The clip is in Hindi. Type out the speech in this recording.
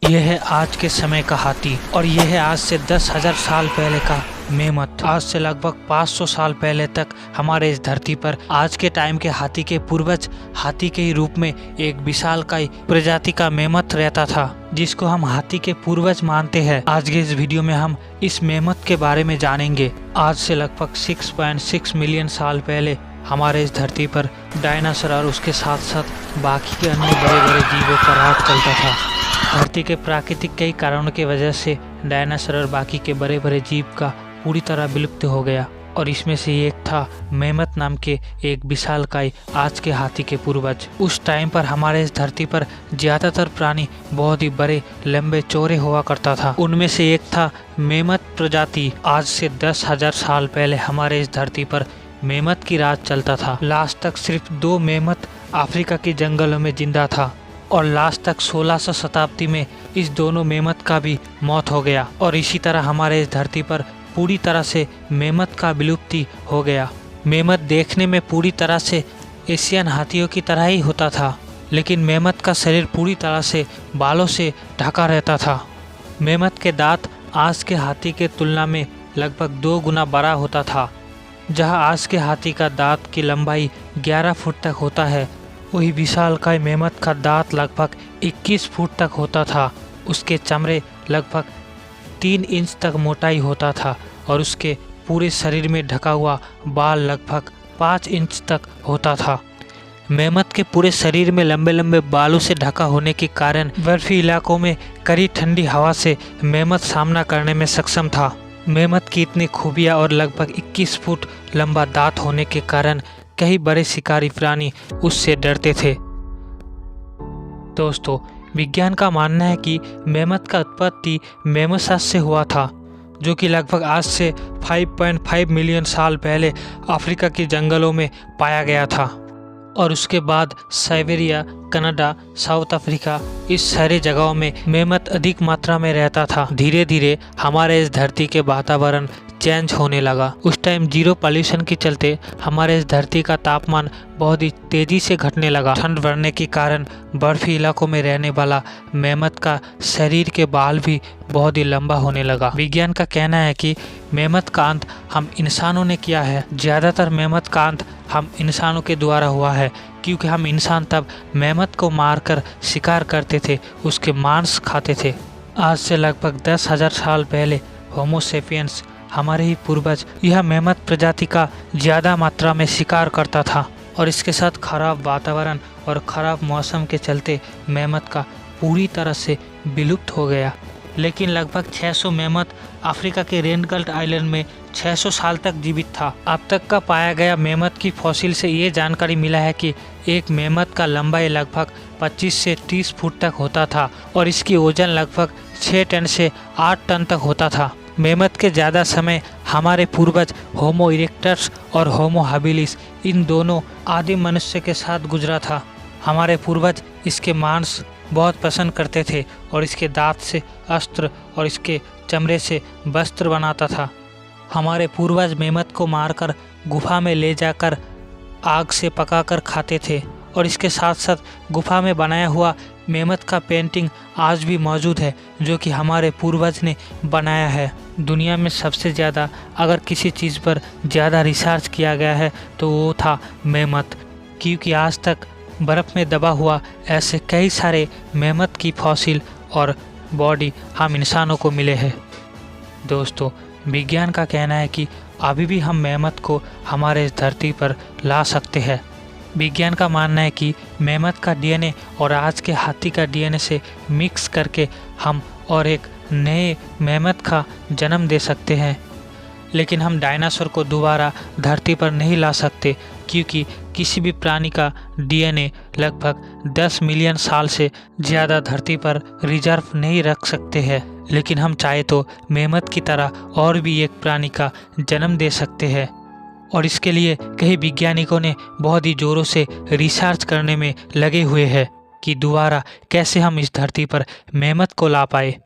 यह है आज के समय का हाथी और यह है आज से 10,000 साल पहले का मेमत। आज से लगभग 500 साल पहले तक हमारे इस धरती पर आज के टाइम के हाथी के पूर्वज हाथी के ही रूप में एक विशालकाय प्रजाति का मेमत रहता था, जिसको हम हाथी के पूर्वज मानते हैं। आज के इस वीडियो में हम इस मेमत के बारे में जानेंगे। आज से लगभग 6.6 मिलियन साल पहले हमारे इस धरती पर डायनासोर और उसके साथ साथ बाकी के अन्य बड़े बड़े जीवों का राज चलता था। धरती के प्राकृतिक कई कारणों की वजह से डायनासोर और बाकी के बड़े बड़े जीव का पूरी तरह विलुप्त हो गया और इसमें से एक था मेमत नाम के एक विशालकाय आज के हाथी के पूर्वज। उस टाइम पर हमारे इस धरती पर ज्यादातर प्राणी बहुत ही बड़े लंबे चौड़े हुआ करता था। उनमें से एक था मेमत प्रजाति। आज से 10,000 साल पहले हमारे इस धरती पर मेमत की राज चलता था। लास्ट तक सिर्फ 2 मेमत अफ्रीका के जंगलों में जिंदा था और लास्ट तक 1600 शताब्दी में इस दोनों मेमत का भी मौत हो गया और इसी तरह हमारे इस धरती पर पूरी तरह से मेमत का विलुप्ति हो गया। मेमत देखने में पूरी तरह से एशियन हाथियों की तरह ही होता था, लेकिन मेमत का शरीर पूरी तरह से बालों से ढका रहता था। मेमत के दांत आज के हाथी के तुलना में लगभग 2 गुना बड़ा होता था। जहां आज के हाथी का दांत की लंबाई 11 फुट तक होता है, वही विशालकाय मेमत का दांत लगभग 21 फुट तक होता था। उसके चमड़े लगभग 3 इंच तक मोटाई होता था और उसके पूरे शरीर में ढका हुआ बाल लगभग 5 इंच तक होता था। मेमत के पूरे शरीर में लंबे लंबे बालों से ढका होने के कारण बर्फी इलाकों में कड़ी ठंडी हवा से मेमत सामना करने में सक्षम था। मेमत की इतनी खूबियाँ और लगभग 21 फुट लंबा दांत होने के कारण कई बड़े शिकारी प्राणी उससे डरते थे। दोस्तों, विज्ञान का मानना है कि मेमत का उत्पत्ति मेमोसास से हुआ था, जो कि लगभग आज से 5.5 मिलियन साल पहले अफ्रीका के जंगलों में पाया गया था और उसके बाद साइबेरिया, कनाडा, साउथ अफ्रीका, इस सारी जगहों में मेमत अधिक मात्रा में रहता था। धीरे धीरे हमारे इस धरती के वातावरण चेंज होने लगा। उस टाइम जीरो पॉल्यूशन के चलते हमारे इस धरती का तापमान बहुत ही तेजी से घटने लगा। ठंड बढ़ने के कारण बर्फी इलाकों में रहने वाला मेमत का शरीर के बाल भी बहुत ही लंबा होने लगा। विज्ञान का कहना है कि मेमत का अंत हम इंसानों ने किया है। ज़्यादातर मेमत का अंत हम इंसानों के द्वारा हुआ है, क्योंकि हम इंसान तब मेमत को मारकर शिकार करते थे, उसके मांस खाते थे। आज से लगभग 10,000 साल पहले होमो सेपियंस, हमारे ही पूर्वज, यह मेमत प्रजाति का ज़्यादा मात्रा में शिकार करता था और इसके साथ खराब वातावरण और ख़राब मौसम के चलते मेमत का पूरी तरह से विलुप्त हो गया। लेकिन लगभग 600 मेमत अफ्रीका के रेनगल्ट आइलैंड में 600 साल तक जीवित था। अब तक का पाया गया मेमत की फॉसिल से ये जानकारी मिला है कि एक मेमत का लंबाई लगभग 25 से 30 फुट तक होता था और इसकी वजन लगभग 6 टन से 8 टन तक होता था। मेमत के ज़्यादा समय हमारे पूर्वज होमो इरेक्टस और होमो हैबिलिस, इन दोनों आदिम मनुष्य के साथ गुजरा था। हमारे पूर्वज इसके मांस बहुत पसंद करते थे और इसके दांत से अस्त्र और इसके चमड़े से वस्त्र बनाता था। हमारे पूर्वज मेमत को मारकर गुफा में ले जाकर आग से पकाकर खाते थे और इसके साथ साथ गुफा में बनाया हुआ मेमत का पेंटिंग आज भी मौजूद है, जो कि हमारे पूर्वज ने बनाया है। दुनिया में सबसे ज़्यादा अगर किसी चीज़ पर ज़्यादा रिसर्च किया गया है तो वो था मेमत, क्योंकि आज तक बर्फ़ में दबा हुआ ऐसे कई सारे मेमत की फॉसिल और बॉडी हम इंसानों को मिले हैं। दोस्तों, विज्ञान का कहना है कि अभी भी हम मेमत को हमारे इस धरती पर ला सकते हैं। विज्ञान का मानना है कि मेमत का डीएनए और आज के हाथी का डीएनए से मिक्स करके हम और एक नए मेमत का जन्म दे सकते हैं। लेकिन हम डायनासोर को दोबारा धरती पर नहीं ला सकते, क्योंकि किसी भी प्राणी का डीएनए लगभग 10 मिलियन साल से ज़्यादा धरती पर रिजर्व नहीं रख सकते हैं। लेकिन हम चाहे तो मेमत की तरह और भी एक प्राणी का जन्म दे सकते हैं और इसके लिए कई वैज्ञानिकों ने बहुत ही ज़ोरों से रिसर्च करने में लगे हुए हैं कि दोबारा कैसे हम इस धरती पर मेमत को ला पाए।